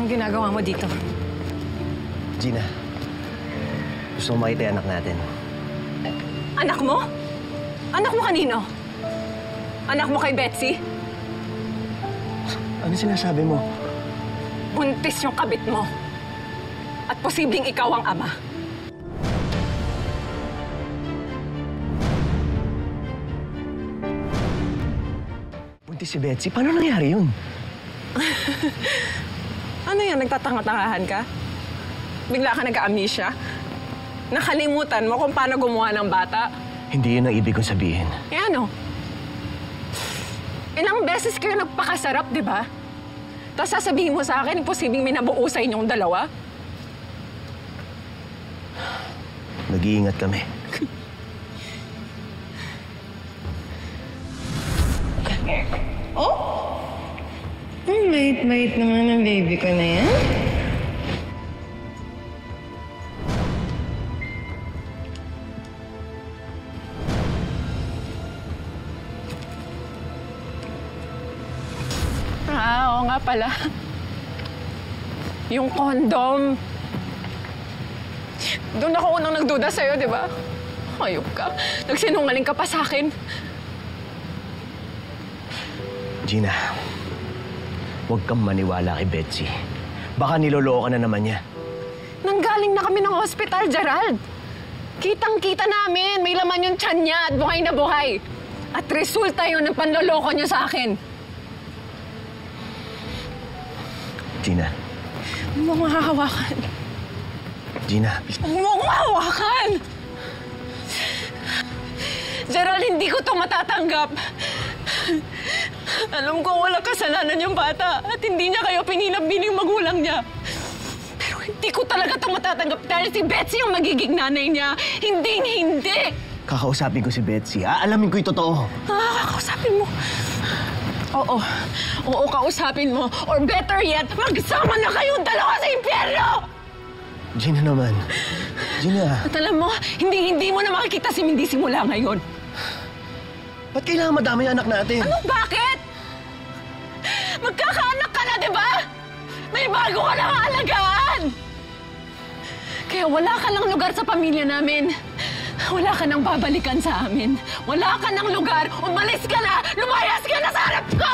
Anong ginagawa mo dito? Gina, gusto mo makita yung anak natin. Anak mo? Anak mo kanino? Anak mo kay Betsy? Ano sinasabi mo? Buntis yung kabit mo. At posibleng ikaw ang ama. Buntis si Betsy? Paano nangyari yun? Ano yan? Nagtatanga-tangahan ka? Bigla ka nag-amnesia? Nakalimutan mo kung paano gumawa ng bata? Hindi yun ang ibig kong sabihin. Eh ano? Ilang beses kayo nagpakasarap, di ba? Tapos sasabihin mo sa akin, posibleng may nabuo sa inyong dalawa? Nag-iingat kami. Oh? Ang bait-bait naman ng baby ko na yan. Oo nga pala. Yung condom. Doon ako unang nagduda sa'yo, di ba? Hayop ka. Nagsinungaling ka pa sa akin. Gina, huwag kang maniwala kay Betsy. Baka niloloko na naman niya. Nanggaling na kami ng hospital, Gerald. Kitang-kita namin. May laman yung tiyan niya at buhay na buhay. At resulta yun ng panloloko niya sa akin. Gina. Huwag mo akong hahawakan. Gina. Huwag mo akong hahawakan! Gerald, hindi ko to matatanggap. Alam ko walang kasalanan yung bata at hindi niya kayo pininabining magulang niya. Pero hindi ko talaga to matatanggap dahil si Betsy ang magiging nanay niya. Hindi! Kakausapin ko si Betsy. Aalamin ko yung totoo. Kakausapin mo? Oo, kausapin mo. Or better yet, magsama na kayong dalawa sa impyerno! Gina naman. Gina. At alam mo, hindi mo na makikita si Mindy simula ngayon. Ba't kailangan madami yung anak natin? Ano? Bakit? Magkakaanak ka na, di ba? May bago ka nang aalagaan! Kaya wala ka ng lugar sa pamilya namin. Wala ka nang babalikan sa amin. Wala ka ng lugar. Umalis ka na! Lumayas ka na sa harap ko!